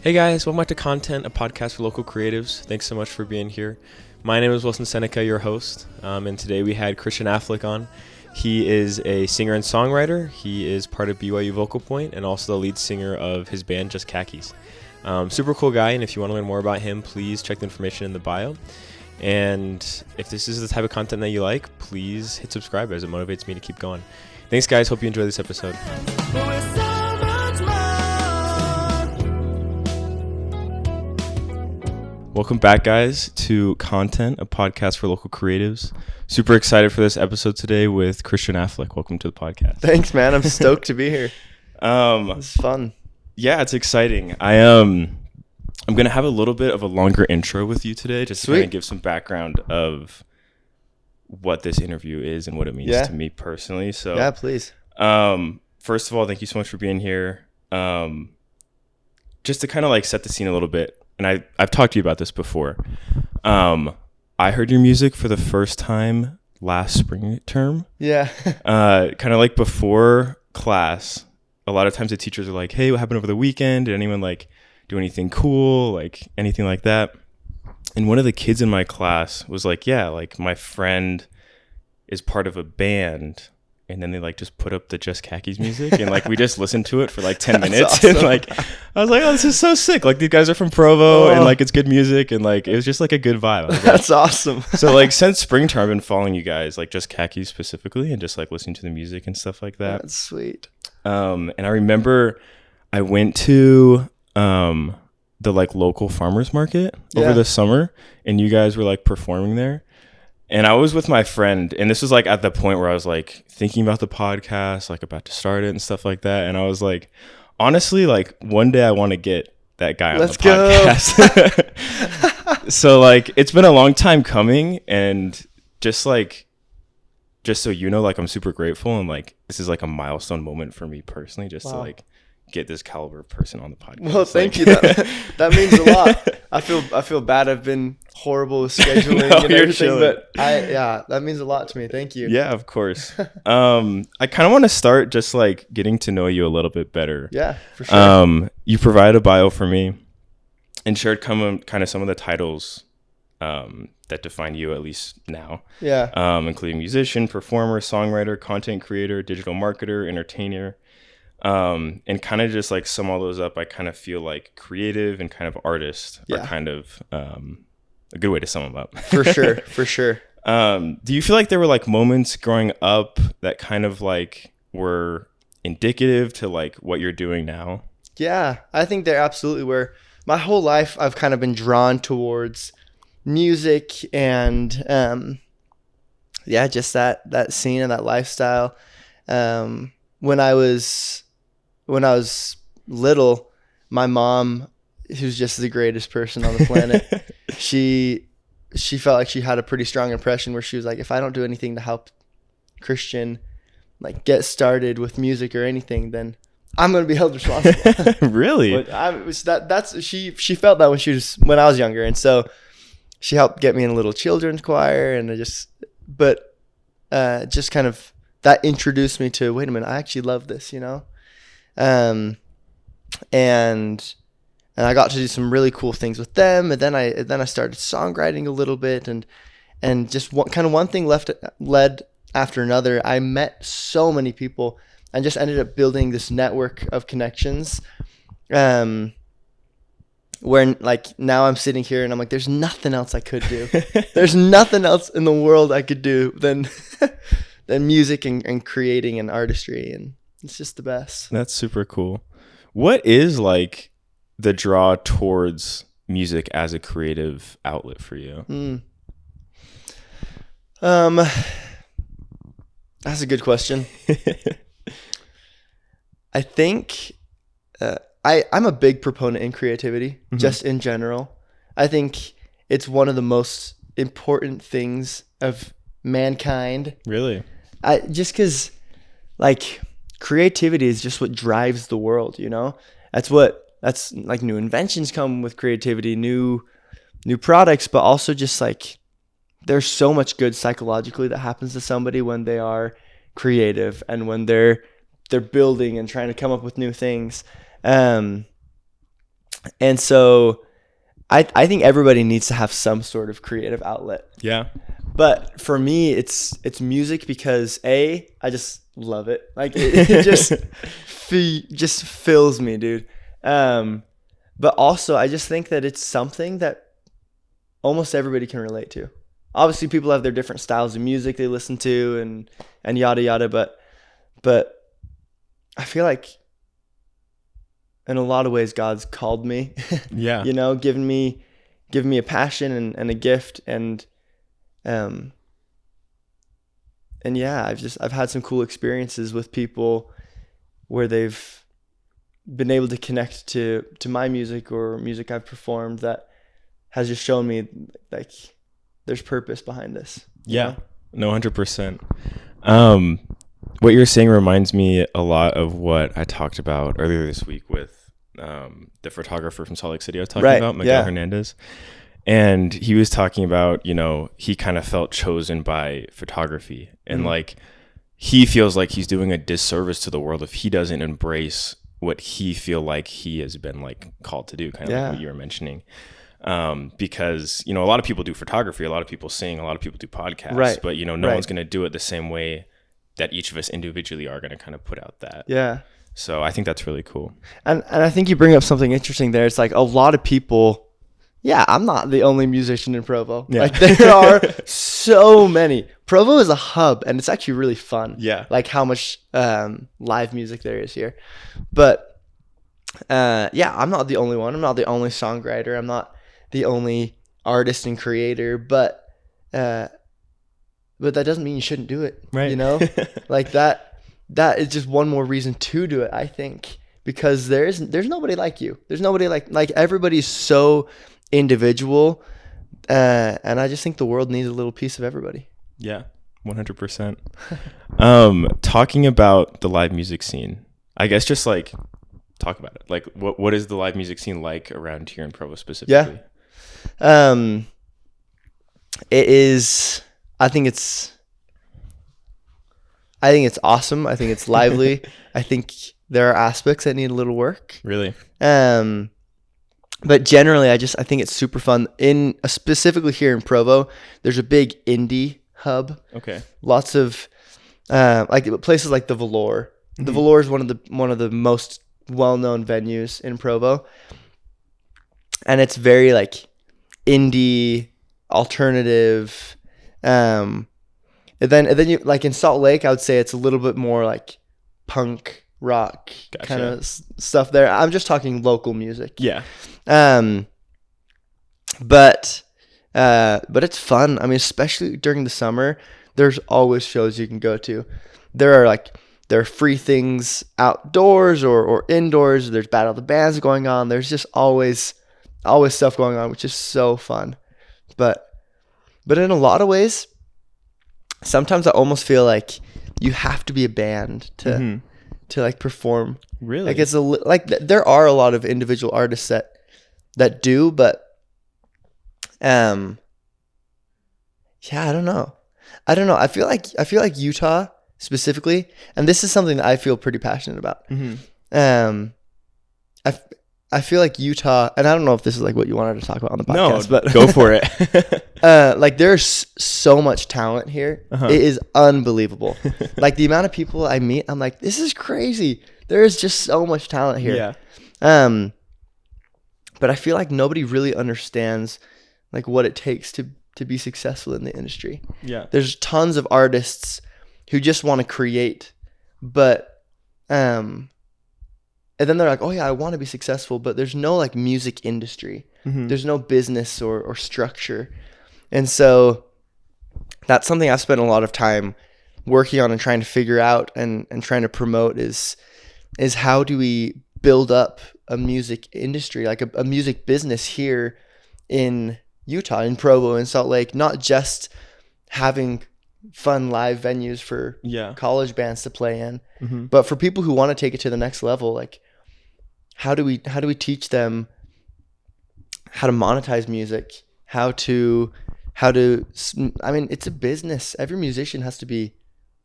Hey guys, welcome back to Content, a podcast for local creatives. Thanks so much for being here. My name is Wilson Seneca, your host, and today we had Christian Affleck on. He is a singer and songwriter. He is part of BYU Vocal Point and also the lead singer of his band Just Khakis. Super cool guy, and if you want to learn more about him, please check the information in the bio. And if this is the type of content that you like, please hit subscribe as it motivates me to keep going. Thanks guys, hope you enjoy this episode. Welcome back, guys, to Content, a podcast for local creatives. Super excited for this episode today with Christian Affleck. Welcome to the podcast. Thanks, man. I'm stoked to be here. It's fun. Yeah, it's exciting. I'm going to have a little bit of a longer intro with you today, just to kind of give some background of what this interview is and what it means to me personally. So, yeah, please. First of all, thank you so much for being here. Just to kind of like set the scene a little bit. And I've talked to you about this before. I heard your music for the first time last spring term. Yeah. Kind of like before class. A lot of times the teachers are like, hey, what happened over the weekend? Did anyone like do anything cool? Like anything like that? And one of the kids in my class was like, yeah, like my friend is part of a band. And then they like just put up the Just Khakis music and like we just listened to it for like 10 minutes. Awesome. And like I was like, oh, this is so sick. Like these guys are from Provo and like it's good music and like it was just like a good vibe. That's awesome. So like since springtime I've been following you guys, like Just Khakis specifically, and just like listening to the music and stuff like that. That's sweet. And I remember I went to the like local farmers market over the summer and you guys were like performing there. And I was with my friend, and this was like at the point where I was like thinking about the podcast, like about to start it and stuff like that. And I was like, honestly, like one day I want to get that guy on the podcast. So like, it's been a long time coming, and just so you know, like I'm super grateful, and like this is like a milestone moment for me personally, just to like get this caliber of person on the podcast. Well, thank you. That means a lot. I feel bad. I've been horrible with scheduling and everything, but that means a lot to me. Thank you. Yeah, of course. I kind of want to start just like getting to know you a little bit better. Yeah, for sure. You provided a bio for me and shared kind of some of the titles that define you, at least now. Yeah. Including musician, performer, songwriter, content creator, digital marketer, entertainer. And kind of just like sum all those up, I kind of feel like creative and kind of artist are kind of a good way to sum them up. For sure. Do you feel like there were like moments growing up that kind of like were indicative to like what you're doing now? Yeah, I think there absolutely were. My whole life I've kind of been drawn towards music and just that scene and that lifestyle. When I was little, my mom, who's just the greatest person on the planet, she felt like she had a pretty strong impression where she was like, if I don't do anything to help Christian like get started with music or anything, then I'm going to be held responsible. Really? But she felt that when I was younger, and so she helped get me in a little children's choir, and just kind of that introduced me to, wait a minute, I actually love this, you know? And I got to do some really cool things with them. And then I started songwriting a little bit, and just one thing led after another. I met so many people and just ended up building this network of connections. Where like now I'm sitting here and I'm like, there's nothing else I could do. There's nothing else in the world I could do than music and creating and artistry, and it's just the best. That's super cool. What is like the draw towards music as a creative outlet for you? That's a good question. I think I'm a big proponent in creativity, just in general. I think it's one of the most important things of mankind. Really? Just because like creativity is just what drives the world, you know? That's like new inventions come with creativity, new products, but also just like there's so much good psychologically that happens to somebody when they are creative and when they're building and trying to come up with new things. And so I think everybody needs to have some sort of creative outlet. Yeah. But for me, it's music because I just love it. Like it just fills me, dude. But also I just think that it's something that almost everybody can relate to. Obviously, people have their different styles of music they listen to and yada yada. But I feel like in a lot of ways God's called me. Yeah. You know, given me a passion and a gift and yeah, I've had some cool experiences with people where they've been able to connect to my music or music I've performed that has just shown me like there's purpose behind this. Yeah. No, 100%. What you're saying reminds me a lot of what I talked about earlier this week with the photographer from Salt Lake City I was talking about, Miguel Hernandez. And he was talking about, you know, he kind of felt chosen by photography. And like, he feels like he's doing a disservice to the world if he doesn't embrace what he feel like he has been like called to do, kind of like what you were mentioning. Because, you know, a lot of people do photography, a lot of people sing, a lot of people do podcasts, but, you know, no one's going to do it the same way that each of us individually are going to kind of put out that. Yeah. So I think that's really cool. And I think you bring up something interesting there. It's like a lot of people, I'm not the only musician in Provo. Yeah. Like there are so many. Provo is a hub and it's actually really fun. Yeah. Like how much live music there is here. But I'm not the only one. I'm not the only songwriter. I'm not the only artist and creator, but that doesn't mean you shouldn't do it. Right. You know? Like that is just one more reason to do it, I think. Because there's nobody like you. There's nobody like everybody's so individual, and I just think the world needs a little piece of everybody. Yeah, 100%. Talking about the live music scene, I guess just like talk about it. Like what is the live music scene like around here in Provo specifically? It is, I think it's awesome. I think it's lively. I think there are aspects that need a little work. Really? But generally, I think it's super fun. Specifically here in Provo, there's a big indie hub. Okay. Lots of like places like the Velour. Mm-hmm. The Velour is one of the most well-known venues in Provo, and it's very like indie, alternative. And then you like in Salt Lake, I would say it's a little bit more like punk rock kind of stuff there. I'm just talking local music. Yeah. But it's fun. I mean, especially during the summer, there's always shows you can go to. There are free things outdoors or indoors. There's Battle of the Bands going on. There's just always stuff going on, which is so fun. But in a lot of ways, sometimes I almost feel like you have to be a band to like perform. Really? Like it's there are a lot of individual artists that do, but I don't know. I feel like Utah specifically, and this is something that I feel pretty passionate about. Mm-hmm. I feel like Utah, and I don't know if this is like what you wanted to talk about on the podcast, but go for it. Like there's so much talent here. Uh-huh. It is unbelievable. Like the amount of people I meet, I'm like, this is crazy. There is just so much talent here. Yeah. But I feel like nobody really understands like what it takes to be successful in the industry. Yeah. There's tons of artists who just want to create, but and then they're like, oh yeah, I want to be successful, but there's no like music industry. Mm-hmm. There's no business or structure. And so that's something I've spent a lot of time working on and trying to figure out and trying to promote is how do we build up a music industry, like a music business here in Utah, in Provo, in Salt Lake, not just having fun live venues for college bands to play in, but for people who want to take it to the next level. Like how do we teach them how to monetize music, how to I mean, it's a business. Every musician has to be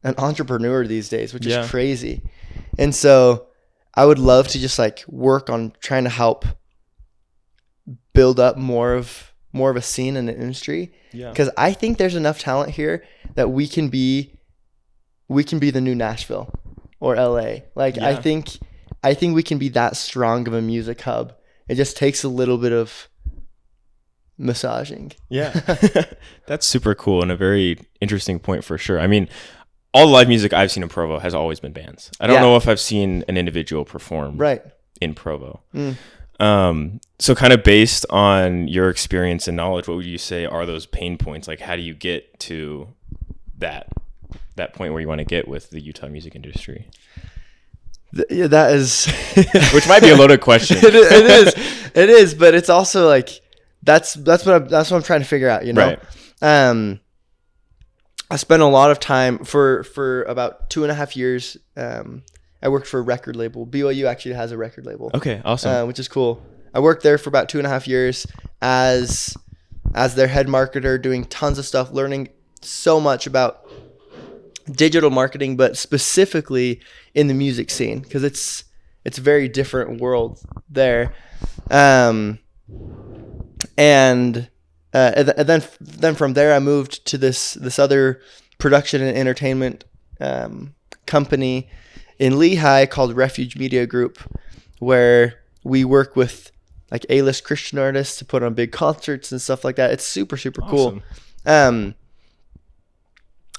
an entrepreneur these days, which is crazy. And so I would love to just like work on trying to help build up more of a scene in the industry. Yeah. Because I think there's enough talent here that we can be the new Nashville or LA. Like Yeah. I think we can be that strong of a music hub. It just takes a little bit of massaging. Yeah. That's super cool and a very interesting point for sure. I mean, all the live music I've seen in Provo has always been bands. I don't know if I've seen an individual perform in Provo. So kind of based on your experience and knowledge, what would you say are those pain points? Like, how do you get to that point where you want to get with the Utah music industry? Yeah, that is which might be a loaded question. It is, but it's also like that's what I'm trying to figure out, you know. Right. I spent a lot of time for about 2.5 years. I worked for a record label. BYU actually has a record label. Okay, awesome. Which is cool. I worked there for about 2.5 years as their head marketer, doing tons of stuff, learning so much about digital marketing, but specifically in the music scene, because it's a very different world there. And then from there I moved to this other production and entertainment company in Lehigh called Refuge Media Group, where we work with like A-list Christian artists to put on big concerts and stuff like that. It's super cool.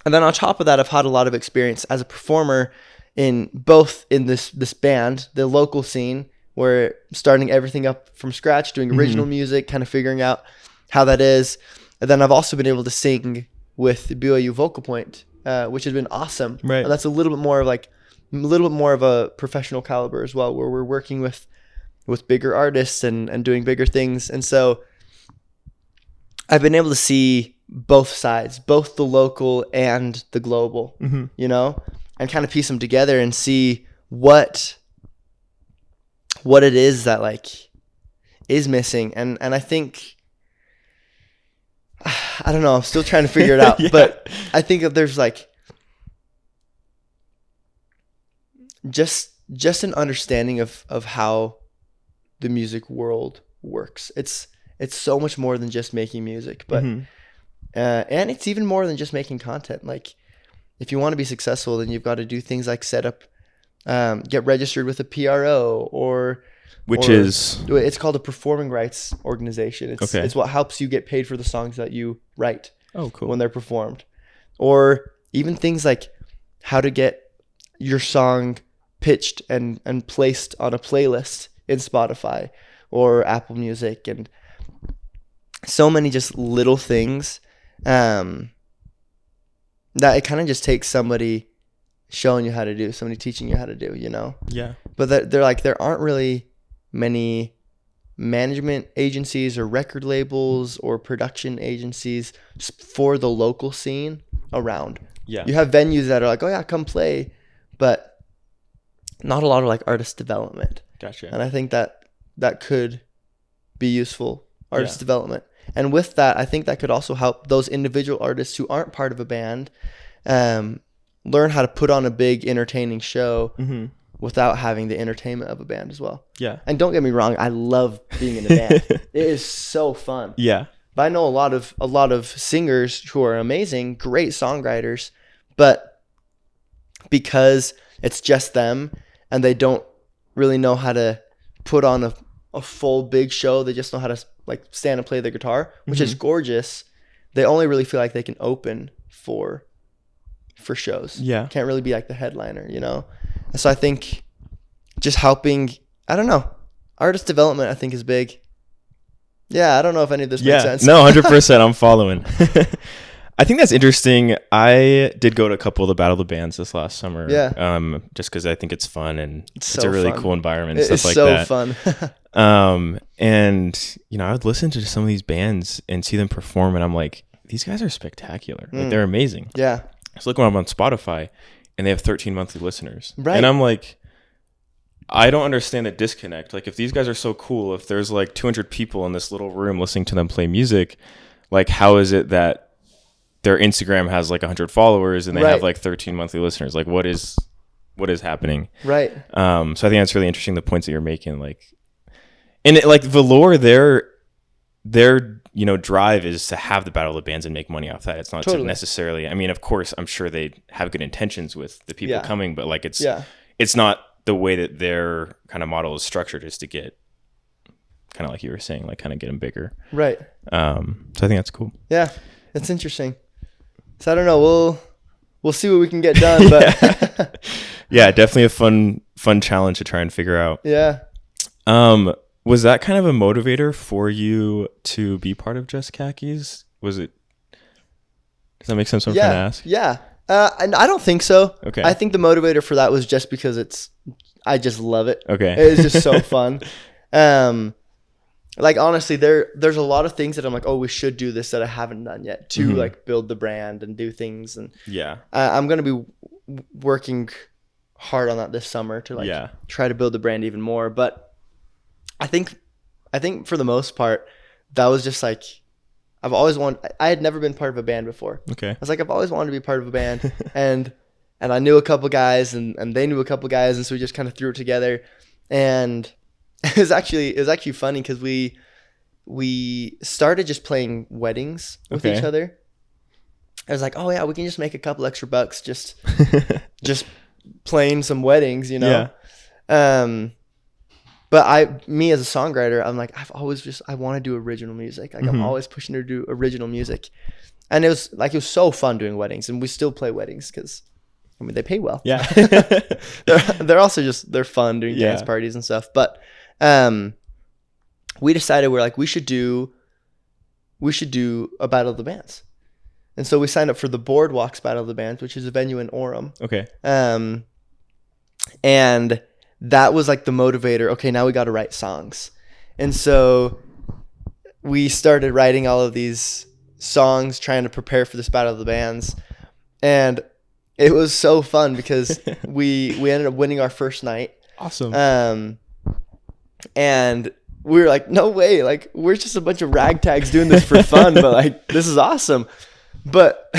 And then on top of that, I've had a lot of experience as a performer in this band, the local scene, where starting everything up from scratch, doing original music, kind of figuring out how that is. And then I've also been able to sing with the BYU Vocal Point, which has been awesome. Right. And that's a little bit more of a professional caliber as well, where we're working with bigger artists and doing bigger things. And so I've been able to see both sides, both the local and the global, you know, and kind of piece them together and see what it is that like is missing. And I think, I don't know, I'm still trying to figure it out, but I think that there's like just an understanding of how the music world works. It's so much more than just making music, but and it's even more than just making content. Like, if you want to be successful, then you've got to do things like set up, get registered with a PRO, it's called a performing rights organization. It's what helps you get paid for the songs that you write. Oh, cool. When they're performed, or even things like how to get your song pitched and placed on a playlist in Spotify or Apple Music, and so many just little things that it kind of just takes somebody showing you how to do, somebody teaching you how to do, you know? Yeah. But they're like, there aren't really many management agencies or record labels or production agencies for the local scene around. Yeah. You have venues that are like, oh yeah, come play, but not a lot of like artist development. Gotcha. And I think that could be useful, artist development. And with that, I think that could also help those individual artists who aren't part of a band learn how to put on a big entertaining show without having the entertainment of a band as well. Yeah. And don't get me wrong, I love being in a band. It is so fun. Yeah. But I know a lot of singers who are amazing, great songwriters, but because it's just them and they don't really know how to put on a full big show, they just know how to like stand and play the guitar, which is gorgeous. They only really feel like they can open for shows. Yeah. Can't really be like the headliner, you know? And so I think just helping, I don't know, artist development I think is big. Yeah, I don't know if any of this makes sense. No, 100%. I'm following. I think that's interesting. I did go to a couple of the Battle of the Bands this last summer. Yeah. Just because I think it's fun and it's a really cool environment and stuff like that. It's so fun. And, you know, I would listen to some of these bands and see them perform, and I'm like, these guys are spectacular. Like, they're amazing. Yeah. I was looking up on Spotify, and they have 13 monthly listeners. Right. And I'm like, I don't understand the disconnect. Like, if these guys are so cool, if there's like 200 people in this little room listening to them play music, like, how is it that their Instagram has like 100 followers and they have like 13 monthly listeners? Like, what is happening? Right. So I think that's really interesting, the points that you're making. Like, and it, like, Velour, they're their drive is to have the Battle of the Bands and make money off that. It's not Totally. to necessarily. I mean, of course, I'm sure they have good intentions with the people coming, but like it's not the way that their kind of model is structured, is to get kind of like you were saying, like kind of get them bigger. Right. So I think that's cool. Yeah, it's interesting. So I don't know. We'll see what we can get done, but yeah, definitely a fun challenge to try and figure out. Yeah. Was that kind of a motivator for you to be part of Just Khakis? Was it? Does that make sense? What I'm trying to ask. Yeah. And I don't think so. Okay. I think the motivator for that was just because I just love it. Okay. It's just so fun. Like honestly, there's a lot of things that I'm like, oh, we should do this that I haven't done yet to like build the brand and do things. And I'm gonna be working hard on that this summer to like try to build the brand even more. But I think for the most part, that was just like, I've always wanted. I had never been part of a band before. Okay. I was like, I've always wanted to be part of a band, and I knew a couple guys, and they knew a couple guys, and so we just kind of threw it together, and it was actually funny because we started just playing weddings with each other. I was like, oh yeah, we can just make a couple extra bucks just playing some weddings, But me as a songwriter, I'm like, I want to do original music. Like I'm always pushing to do original music. And it was so fun doing weddings, and we still play weddings because, I mean, they pay well. Yeah. they're also they're fun doing dance parties and stuff. But we decided we should do a Battle of the Bands. And so we signed up for the Boardwalks Battle of the Bands, which is a venue in Orem. Okay. And that was like the motivator. Okay, now we got to write songs. And so we started writing all of these songs, trying to prepare for this Battle of the Bands. And it was so fun because we ended up winning our first night. Awesome. And we were like, no way. Like, we're just a bunch of ragtags doing this for fun, but like, this is awesome. But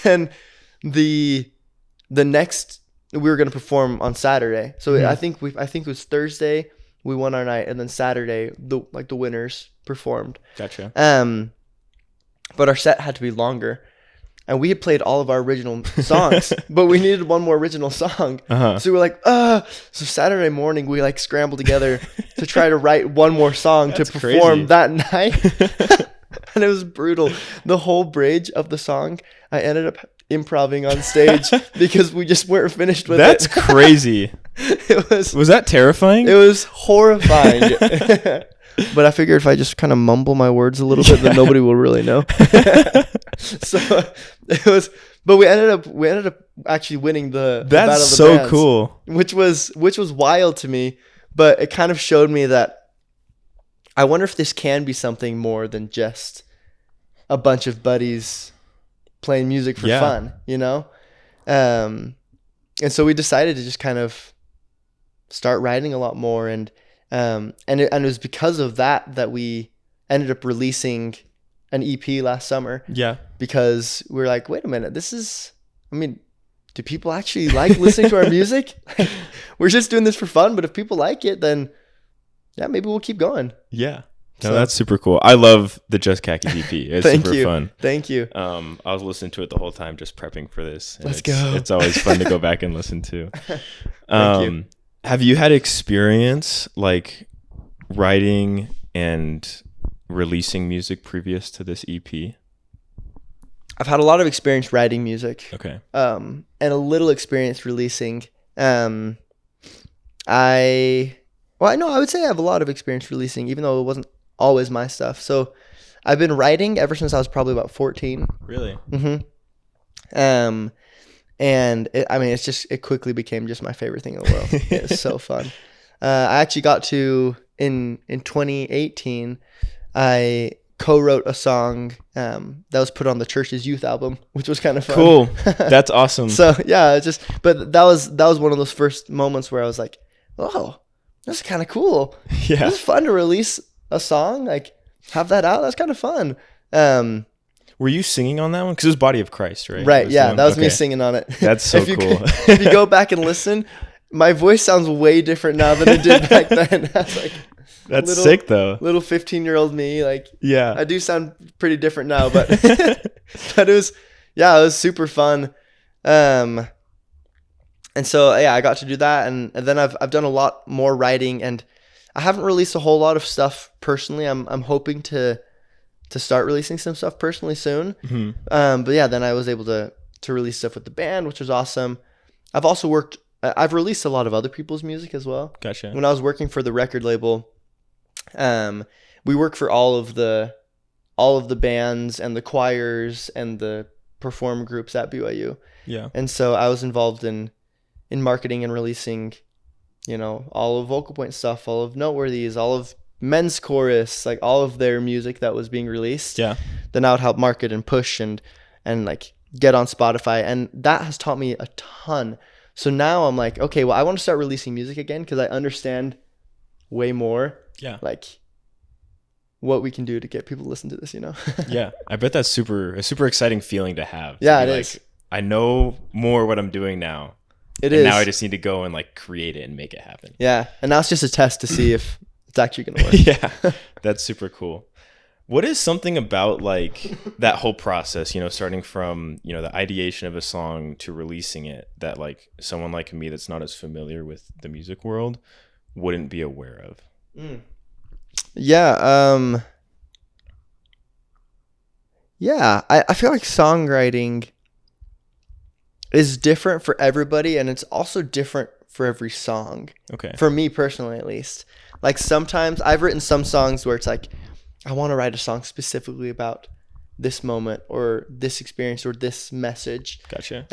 then the next, we were going to perform on Saturday. So I think it was Thursday we won our night, and then Saturday the winners performed. Gotcha. But our set had to be longer, and we had played all of our original songs, but we needed one more original song. So we were like, so Saturday morning we like scrambled together to try to write one more song to perform that night. And it was brutal. The whole bridge of the song, I ended up improvising on stage because we just weren't finished with it. That's crazy. Was that terrifying? It was horrifying. But I figured if I just kind of mumble my words a little bit, then nobody will really know. So it was, but we ended up actually winning the Battle of the so Bands, cool. Which was wild to me, but it kind of showed me that I wonder if this can be something more than just a bunch of buddies playing music for fun, And so we decided to just kind of start writing a lot more, and it was because of that we ended up releasing an EP last summer. Yeah. Because we were like, wait a minute, do people actually like listening to our music? We're just doing this for fun, but if people like it, then yeah, maybe we'll keep going. Yeah. No, that's super cool. I love the Just Khaki EP. It's super fun. Thank you. I was listening to it the whole time, just prepping for this. Let's go. It's always fun to go back and listen to. Thank you. Have you had experience like writing and releasing music previous to this EP? I've had a lot of experience writing music. Okay. And a little experience releasing. I would say I have a lot of experience releasing, even though it wasn't always my stuff. So I've been writing ever since I was probably about 14. Really? Mm-hmm. And it quickly became just my favorite thing in the world. It's so fun. I actually got to, in 2018, I co-wrote a song that was put on the church's youth album, which was kind of fun. Cool. That's awesome. So yeah, but that was one of those first moments where I was like, oh, that's kind of cool. Yeah. It's fun to release a song, like have that out. That's kind of fun. Were you singing on that one? Because it was Body of Christ, right? Right. Yeah. That was me singing on it. That's so cool. If you go back and listen, my voice sounds way different now than it did back then. I was like, That's sick though. Little 15-year-old me, like, Yeah. I do sound pretty different now, but but it was super fun. And so yeah, I got to do that, and then I've done a lot more writing, and I haven't released a whole lot of stuff personally. I'm hoping to start releasing some stuff personally soon. Mm-hmm. But yeah, then I was able to release stuff with the band, which was awesome. I've released a lot of other people's music as well. Gotcha. When I was working for the record label, we work for all of the bands and the choirs and the perform groups at BYU. Yeah. And so I was involved in marketing and releasing, all of Vocal Point stuff, all of Noteworthy's, all of Men's Chorus, like all of their music that was being released. Yeah. Then I would help market and push and like get on Spotify, and that has taught me a ton. So now I'm like, okay, well, I want to start releasing music again because I understand way more. Yeah. Like what we can do to get people to listen to this, Yeah. I bet that's a super exciting feeling to have. Yeah, it is. I know more what I'm doing now. It is. Now I just need to go and like create it and make it happen. Yeah. And now it's just a test to see if it's actually going to work. Yeah. That's super cool. What is something about like that whole process, starting from, the ideation of a song to releasing it that like someone like me that's not as familiar with the music world wouldn't be aware of? Yeah. Yeah. I feel like songwriting is different for everybody, and it's also different for every song. Okay. For me personally, at least. Like sometimes I've written some songs where it's like, I want to write a song specifically about this moment or this experience or this message. Gotcha.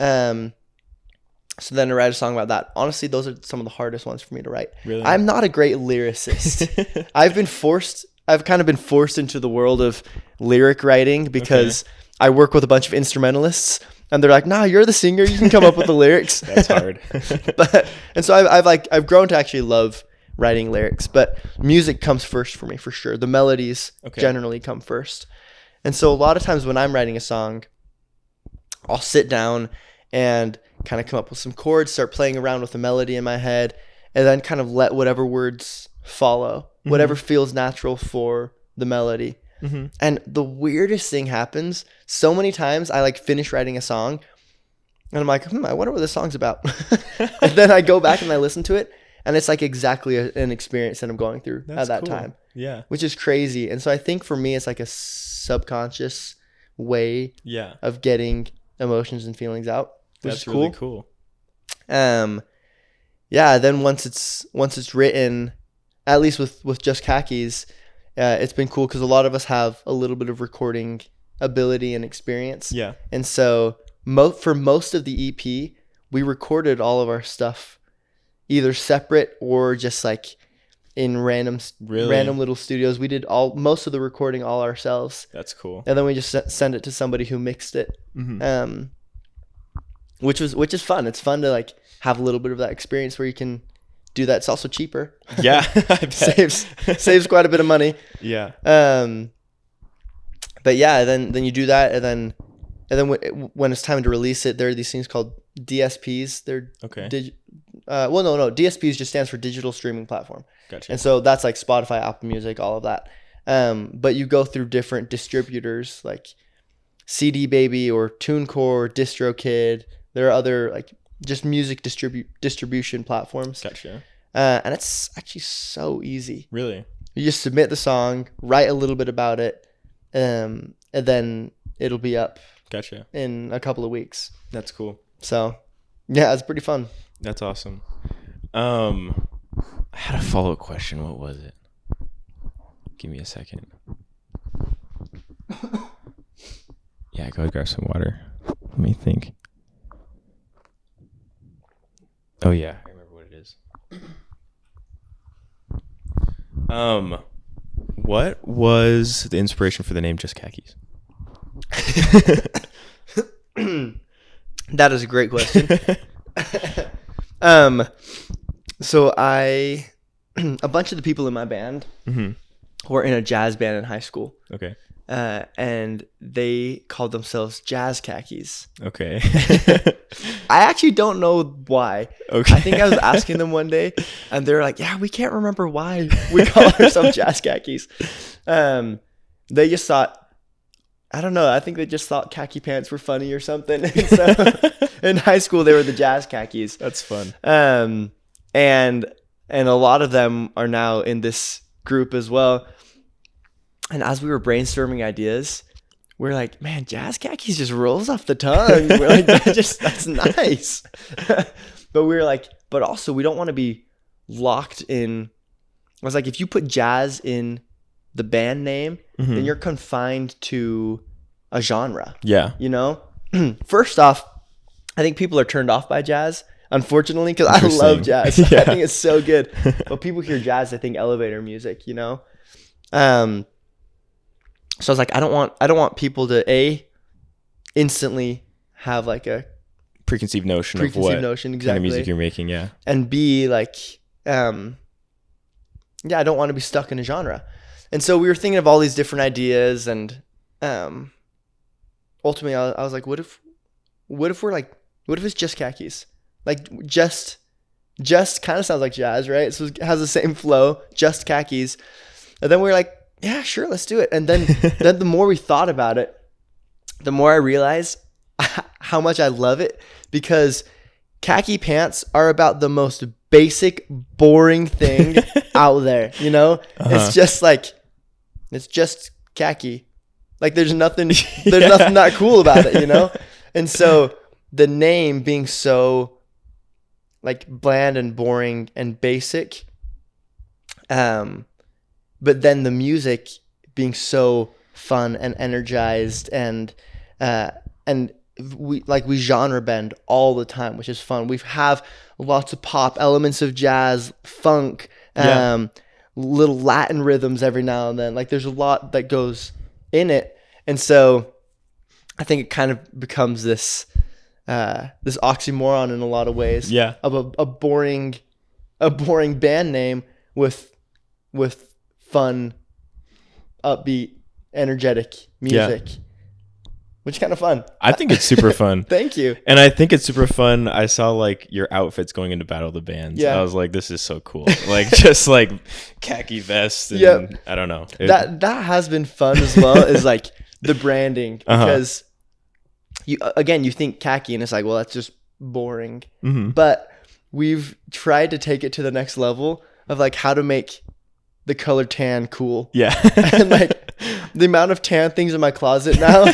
So then I write a song about that. Honestly, those are some of the hardest ones for me to write. Really? I'm not a great lyricist. I've kind of been forced into the world of lyric writing because I work with a bunch of instrumentalists, and they're like, "Nah, you're the singer. You can come up with the lyrics." That's hard. And so I've grown to actually love writing lyrics, but music comes first for me for sure. The melodies generally come first. And so a lot of times when I'm writing a song, I'll sit down and kind of come up with some chords, start playing around with the melody in my head, and then kind of let whatever words follow, whatever feels natural for the melody. Mm-hmm. And the weirdest thing happens so many times. I like finish writing a song and I'm like, I wonder what this song's about. And then I go back and I listen to it, and it's like exactly an experience that I'm going through at that time. Yeah. Which is crazy. And so I think for me, it's like a subconscious way of getting emotions and feelings out. Which is cool. Really cool. Yeah. Then once it's written, at least with Just Khakis, it's been cool because a lot of us have a little bit of recording ability and experience. Yeah. And so for most of the EP, we recorded all of our stuff either separate or just like in random little studios. We did most of the recording all ourselves. That's cool. And then we just send it to somebody who mixed it. Mm-hmm. Which is fun. It's fun to like have a little bit of that experience where you can do that. It's also cheaper. Yeah. I bet. saves quite a bit of money. Yeah. But yeah, then you do that, and then when it's time to release it, there are these things called DSPs. They're no, DSPs just stands for digital streaming platform. Gotcha. And so that's like Spotify, Apple Music, all of that. But you go through different distributors like CD Baby or TuneCore or DistroKid. There are other like just music distribution platforms. Gotcha. And it's actually so easy. Really? You just submit the song, write a little bit about it, and then it'll be up. Gotcha. In a couple of weeks. That's cool. So, yeah, it's pretty fun. That's awesome. I had a follow-up question. What was it? Give me a second. Yeah, go grab some water. Let me think. Oh yeah, I remember what it is. What was the inspiration for the name Just Khakis? That is a great question. So a bunch of the people in my band were in a jazz band in high school. Okay. and they called themselves Jazz Khakis. Okay. I actually don't know why. Okay. I think I was asking them one day, and they're like, "Yeah, we can't remember why we call ourselves Jazz Khakis." They just thought, I don't know. I think they just thought khaki pants were funny or something. And so in high school, they were the Jazz Khakis. That's fun. And a lot of them are now in this group as well. And as we were brainstorming ideas, we're like, man, Jazz Khakis just rolls off the tongue. We're like, that's nice. But we were like, but also we don't want to be locked in. I was like, if you put jazz in the band name, then you're confined to a genre. Yeah. You know? First off, I think people are turned off by jazz, unfortunately, because I love jazz. Yeah. I think it's so good. But people hear jazz, I think elevator music, you know? So I was like, I don't want people to instantly have like a preconceived notion of what exactly kind of music you're making. Yeah. And B, like, I don't want to be stuck in a genre. And so we were thinking of all these different ideas, and ultimately I was like, what if it's just khakis? Like just kind of sounds like jazz, right? So it has the same flow, just khakis. And then we were like, yeah, sure, let's do it. And then the more we thought about it, the more I realized how much I love it, because khaki pants are about the most basic, boring thing out there, you know? It's just khaki. Like there's nothing that cool about it, you know? And so the name being so like bland and boring and basic, but then the music being so fun and energized, and we genre bend all the time, which is fun. We have lots of pop elements of jazz, funk, little Latin rhythms every now and then. Like there's a lot that goes in it, and so I think it kind of becomes this oxymoron in a lot of ways. Yeah, of a boring band name with fun, upbeat, energetic music. Yeah. Which is kind of fun. I think it's super fun. Thank you. And I think it's super fun. I saw like your outfits going into Battle of the Bands. Yeah. I was like, this is so cool. Like just like khaki vest and I don't know. That has been fun as well, is like the branding, because you think khaki and it's like, well, that's just boring. But we've tried to take it to the next level of like how to make the color tan cool. Yeah. And like the amount of tan things in my closet now,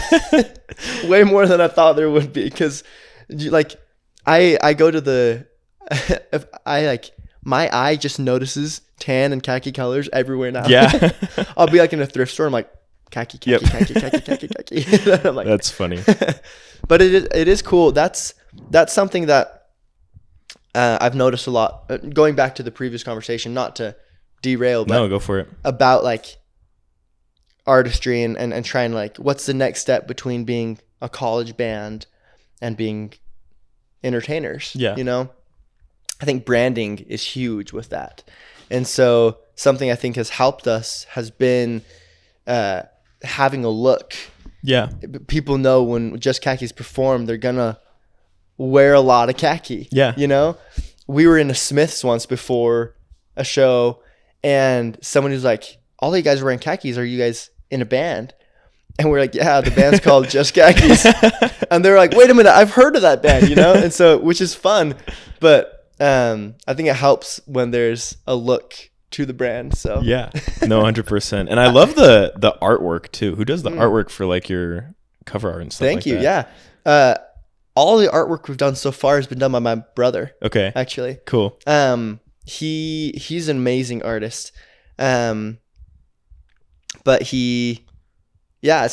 way more than I thought there would be. Cause like I go to if I like, my eye just notices tan and khaki colors everywhere now. Yeah. I'll be like in a thrift store. I'm like, khaki. And I'm like, that's funny. But it is cool. That's something that I've noticed a lot. Going back to the previous conversation, not to derail, but no, go for it. About like artistry and trying like, what's the next step between being a college band and being entertainers? Yeah. You know, I think branding is huge with that. And so something I think has helped us has been having a look. Yeah. People know when Just Khakis perform, they're gonna wear a lot of khaki. Yeah. You know, we were in a Smith's once before a show, and someone was like, all you guys are wearing khakis. Are you guys in a band? And we're like, yeah, the band's called Just Khakis. And they're like, wait a minute, I've heard of that band, you know? And so, which is fun. But I think it helps when there's a look to the brand. So yeah, no, 100%. And I love the artwork too. Who does the artwork for like your cover art and stuff? Thank you. That? Yeah. All the artwork we've done so far has been done by my brother. Okay. Actually. Cool. He's an amazing artist. But so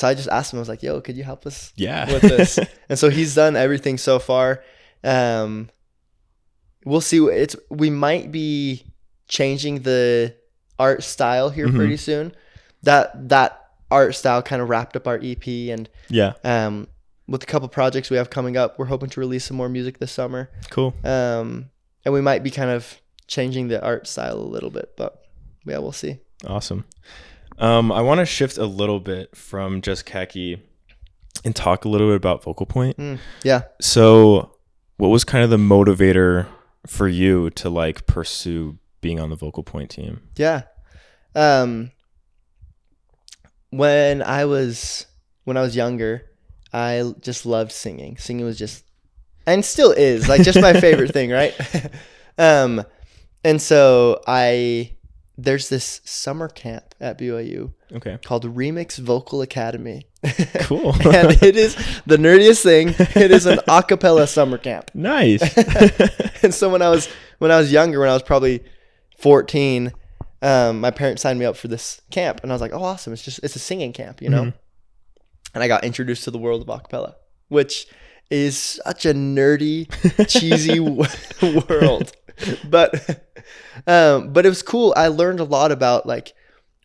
I just asked him, I was like, yo, could you help us with this? And so he's done everything so far. We'll see. We might be changing the art style here pretty soon. That art style kind of wrapped up our EP, and with a couple projects we have coming up, we're hoping to release some more music this summer. Cool. And we might be kind of changing the art style a little bit, but yeah, we'll see. Awesome. I want to shift a little bit from Just Khaki and talk a little bit about Vocal Point. Yeah. So what was kind of the motivator for you to like pursue being on the Vocal Point team? Yeah. When I was younger, I just loved singing. Singing was just, and still is, like, just my favorite thing, right? And so there's this summer camp at BYU called Remix Vocal Academy. Cool. And it is the nerdiest thing. It is an a cappella summer camp. Nice. And so when I was younger, when I was probably 14, my parents signed me up for this camp, and I was like, oh, awesome. It's a singing camp, you know? Mm-hmm. And I got introduced to the world of a cappella, which is such a nerdy, cheesy world. But it was cool. I learned a lot about like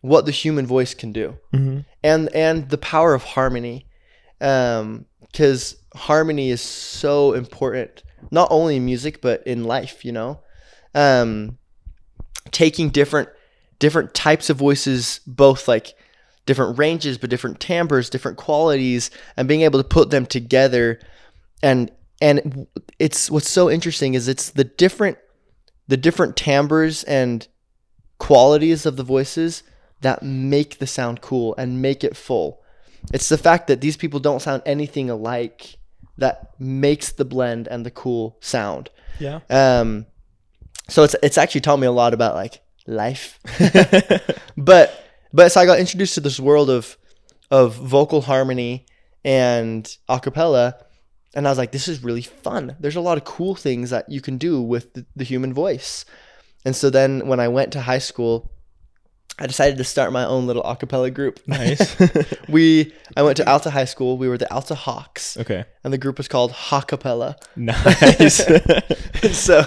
what the human voice can do, mm-hmm. and the power of harmony, because harmony is so important, not only in music but in life. You know, taking different types of voices, both like different ranges but different timbres, different qualities, and being able to put them together. And it's what's so interesting is it's the different timbres and qualities of the voices that make the sound cool and make it full. It's the fact that these people don't sound anything alike that makes the blend and the cool sound. Yeah. So it's actually taught me a lot about like life. but so I got introduced to this world of vocal harmony and a cappella. And I was like, this is really fun. There's a lot of cool things that you can do with the human voice. And so then when I went to high school, I decided to start my own little a cappella group. Nice. I went to Alta High School. We were the Alta Hawks. Okay. And the group was called Hawkapella. Nice. So,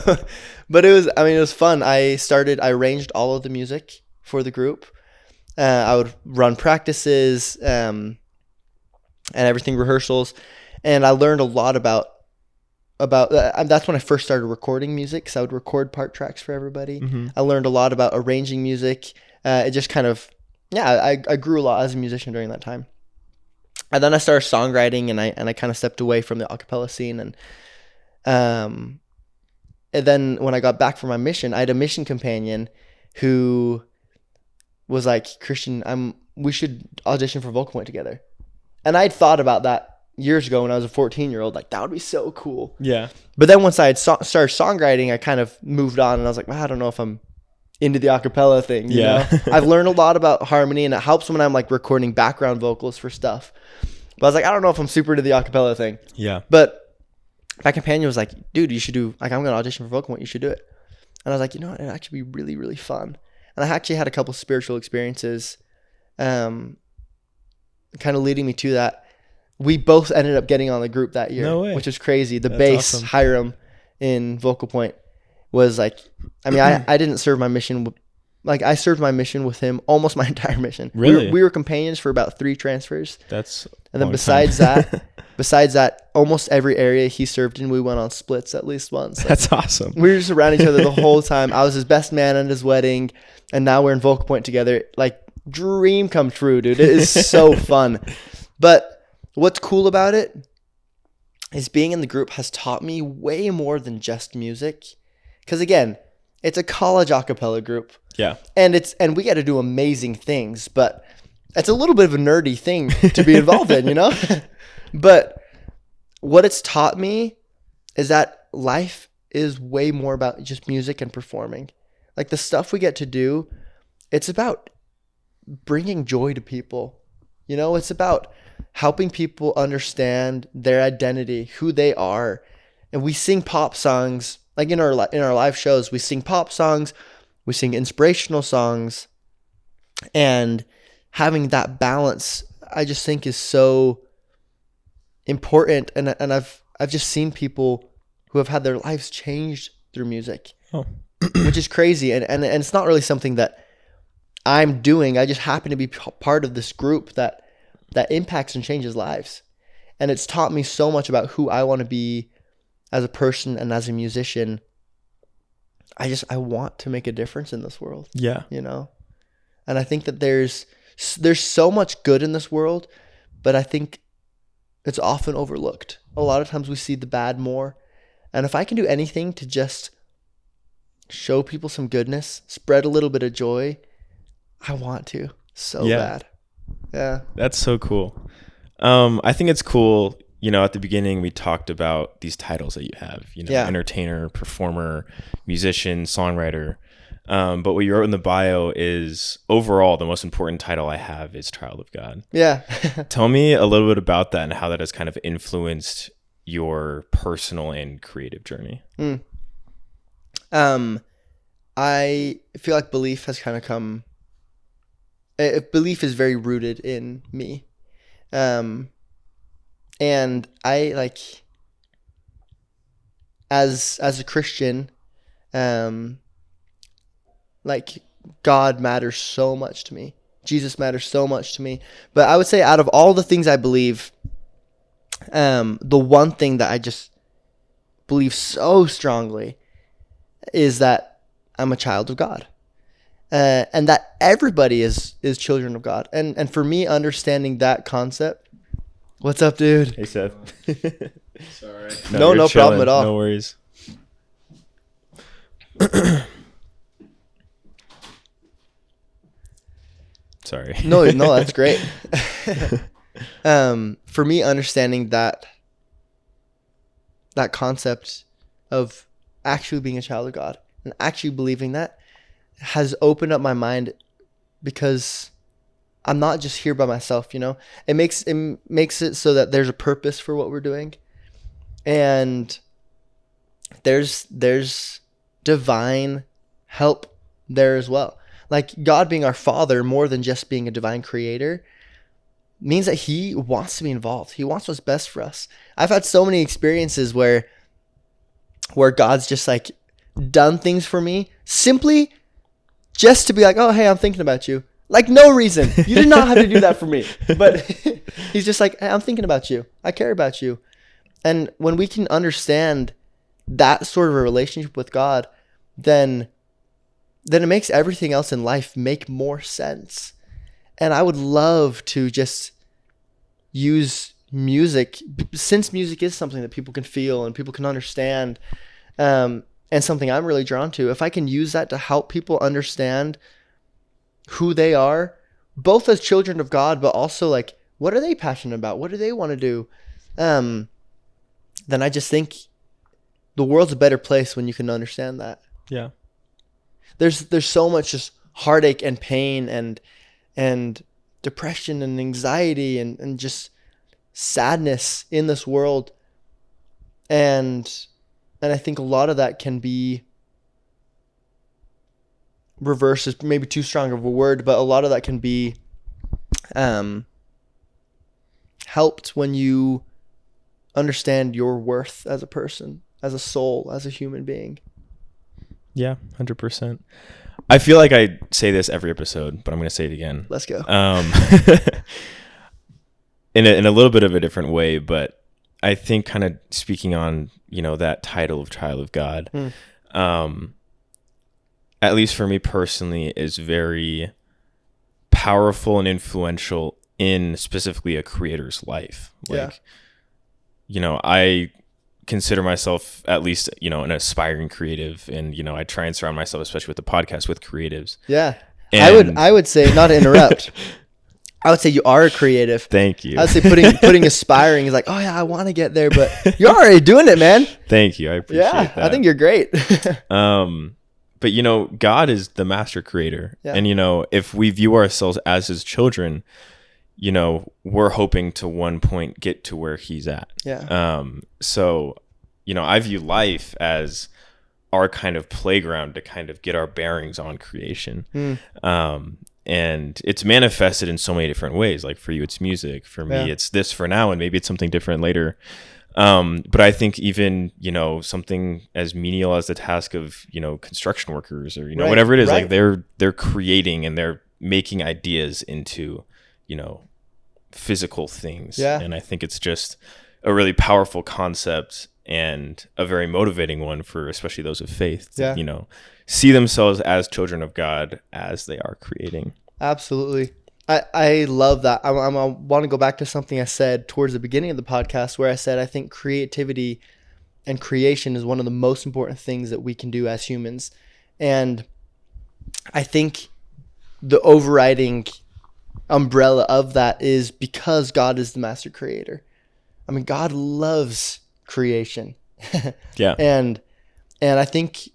but it was fun. I arranged all of the music for the group. I would run practices and everything, rehearsals. And I learned a lot about that's when I first started recording music, because I would record part tracks for everybody. Mm-hmm. I learned a lot about arranging music. It just kind of, I grew a lot as a musician during that time. And then I started songwriting, and I kind of stepped away from the a cappella scene. And then when I got back from my mission, I had a mission companion who was like, Christian, we should audition for Vocal Point together. And I'd thought about that years ago when I was a 14-year-old, like that would be so cool. Yeah. But then once I had started songwriting, I kind of moved on, and I was like, well, I don't know if I'm into the a cappella thing. You know? I've learned a lot about harmony, and it helps when I'm like recording background vocals for stuff. But I was like, I don't know if I'm super into the a cappella thing. Yeah. But my companion was like, dude, you should do, like, I'm going to audition for Vocal Point. You should do it. And I was like, you know what? It'd actually be really, really fun. And I actually had a couple spiritual experiences kind of leading me to that. We both ended up getting on the group that year, no way. Which was crazy. The bass, awesome. Hiram in Vocal Point was like, I mean, I didn't serve my mission. I served my mission with him almost my entire mission. Really? We were companions for about 3 transfers. And then besides that, almost every area he served in, we went on splits at least once. Like, that's awesome. We were just around each other the whole time. I was his best man at his wedding, and now we're in Vocal Point together. Like, dream come true, dude. It is so fun. But what's cool about it is being in the group has taught me way more than just music. Because again, it's a college a cappella group. Yeah. And we get to do amazing things, but it's a little bit of a nerdy thing to be involved in, you know? But what it's taught me is that life is way more about just music and performing. Like the stuff we get to do, it's about bringing joy to people. You know, it's about helping people understand their identity, who they are. And we sing pop songs, like in our live shows, we sing pop songs, we sing inspirational songs, and having that balance, I just think is so important. And I've just seen people who have had their lives changed through music, which is crazy. And it's not really something that I'm doing. I just happen to be part of this group that impacts and changes lives. And it's taught me so much about who I want to be as a person and as a musician. I want to make a difference in this world. Yeah. You know? And I think that there's there's so much good in this world, but I think it's often overlooked. A lot of times we see the bad more. And if I can do anything to just show people some goodness, spread a little bit of joy, I want to so bad. Yeah. That's so cool. I think it's cool. At the beginning, we talked about these titles that you have, entertainer, performer, musician, songwriter. But what you wrote in the bio is overall the most important title I have is Child of God. Yeah. Tell me a little bit about that and how that has kind of influenced your personal and creative journey. I feel like belief has kind of come. Belief is very rooted in me. And I like, as a Christian, like God matters so much to me. Jesus matters so much to me. But I would say out of all the things I believe, the one thing that I just believe so strongly is that I'm a child of God. And that everybody is children of God. And for me, understanding that concept. What's up, dude? Hey, Seth. Sorry. No problem at all. No worries. Sorry. No, that's great. For me, understanding that concept of actually being a child of God and actually believing that has opened up my mind, because I'm not just here by myself, It makes it so that there's a purpose for what we're doing. And there's divine help there as well. Like God being our Father, more than just being a divine creator, means that he wants to be involved. He wants what's best for us. I've had so many experiences where God's just like done things for me simply just to be like, oh, hey, I'm thinking about you. Like no reason. You did not have to do that for me. But he's just like, hey, I'm thinking about you. I care about you. And when we can understand that sort of a relationship with God, then it makes everything else in life make more sense. And I would love to just use music, since music is something that people can feel and people can understand, and something I'm really drawn to. If I can use that to help people understand who they are, both as children of God, but also like, what are they passionate about? What do they want to do? Then I just think the world's a better place when you can understand that. Yeah. There's so much just heartache and pain and depression and anxiety and just sadness in this world. And I think a lot of that can be reversed, is maybe too strong of a word, but a lot of that can be helped when you understand your worth as a person, as a soul, as a human being. Yeah, 100%. I feel like I say this every episode, but I'm going to say it again. Let's go. In a little bit of a different way, but I think kind of speaking on, that title of Child of God, at least for me personally, is very powerful and influential in specifically a creator's life. Like, I consider myself at least, an aspiring creative, and, I try and surround myself, especially with the podcast, with creatives. Yeah. And I would say, not to interrupt, I would say you are a creative. Thank you. I would say putting aspiring is like, oh yeah, I want to get there, but you're already doing it, man. Thank you. I appreciate that. I think you're great. But God is the master creator. Yeah. And, if we view ourselves as his children, we're hoping to one point get to where he's at. Yeah. So, I view life as our kind of playground to kind of get our bearings on creation. And it's manifested in so many different ways. Like for you, it's music. For me, it's this for now, and maybe it's something different later. But I think even, something as menial as the task of, construction workers or, whatever it is, like they're creating and they're making ideas into, physical things. Yeah. And I think it's just a really powerful concept and a very motivating one for especially those of faith to, see themselves as children of God as they are creating. Absolutely. I love that. I want to go back to something I said towards the beginning of the podcast, where I said I think creativity and creation is one of the most important things that we can do as humans. And I think the overriding umbrella of that is because God is the master creator. I mean, God loves creation. Yeah. And I think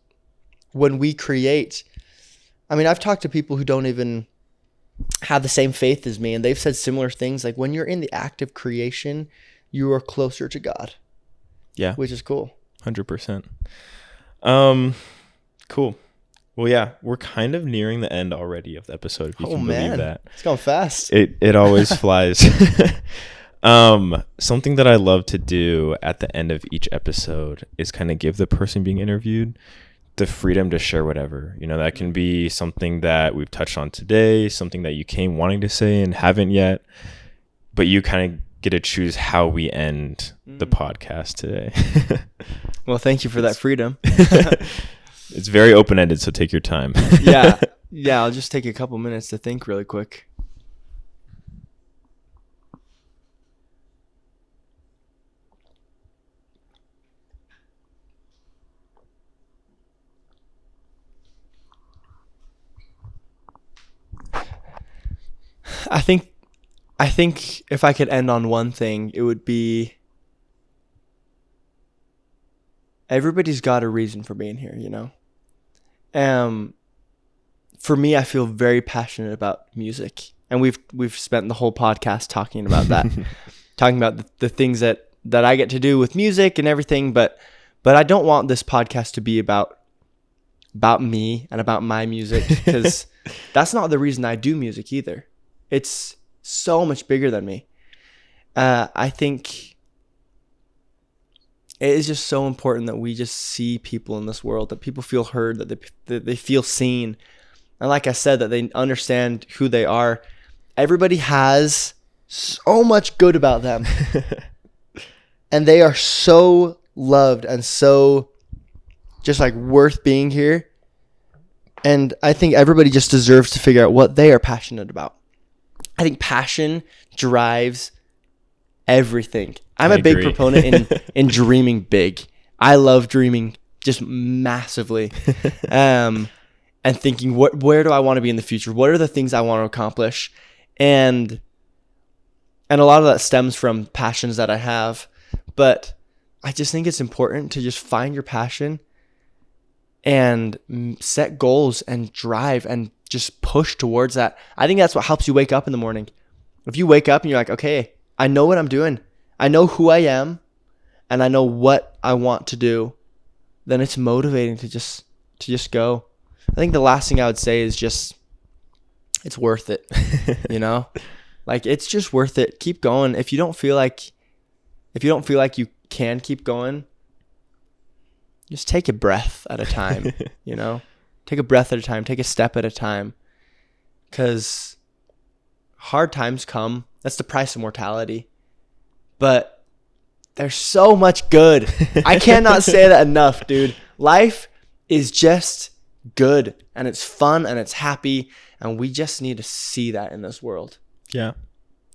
when we create, I mean, I've talked to people who don't even have the same faith as me, and they've said similar things. Like, when you're in the act of creation, you are closer to God. Yeah. Which is cool. 100%. Cool. Well, yeah, we're kind of nearing the end already of the episode, if you can believe that. It's going fast. It always flies. Something that I love to do at the end of each episode is kind of give the person being interviewed the freedom to share whatever. You know, that can be something that we've touched on today, something that you came wanting to say and haven't yet, but you kind of get to choose how we end the podcast today. Well, thank you for that freedom. It's very open-ended, so take your time. Yeah, I'll just take a couple minutes to think really quick. I think if I could end on one thing, it would be everybody's got a reason for being here, you know? For me, I feel very passionate about music, and we've spent the whole podcast talking about that, talking about the things that I get to do with music and everything, but I don't want this podcast to be about me and about my music, because that's not the reason I do music either. It's so much bigger than me. I think it is just so important that we just see people in this world, that people feel heard, that they feel seen. And like I said, that they understand who they are. Everybody has so much good about them. And they are so loved and so just like worth being here. And I think everybody just deserves to figure out what they are passionate about. I think passion drives everything. I'm a big proponent in dreaming big. I love dreaming just massively, and thinking, where do I want to be in the future? What are the things I want to accomplish? And a lot of that stems from passions that I have. But I just think it's important to just find your passion and set goals and drive and just push towards that. I think that's what helps you wake up in the morning. If you wake up and you're like, okay, I know what I'm doing, I know who I am, and I know what I want to do, then it's motivating to just go. I think the last thing I would say is just, it's worth it. You know, like, it's just worth it. Keep going. If you don't feel like you can keep going, just take a breath at a time. You know, take a breath at a time. Take a step at a time. Because hard times come. That's the price of mortality. But there's so much good. I cannot say that enough, dude. Life is just good, and it's fun, and it's happy, and we just need to see that in this world. Yeah,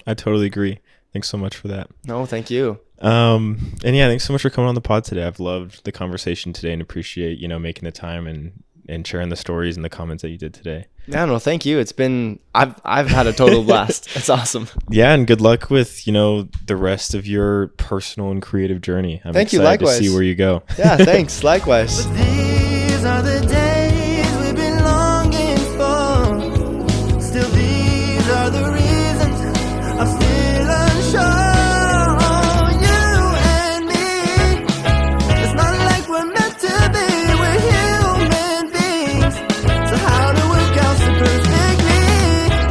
I totally agree. Thanks so much for that. No, thank you. And yeah, thanks so much for coming on the pod today. I've loved the conversation today and appreciate, making the time and sharing the stories and the comments that you did today. Yeah, no, thank you. It's been, I've had a total blast. It's awesome. Yeah, and good luck with, the rest of your personal and creative journey. I'm Thank you, excited likewise. to see where you go. Yeah, thanks. Likewise.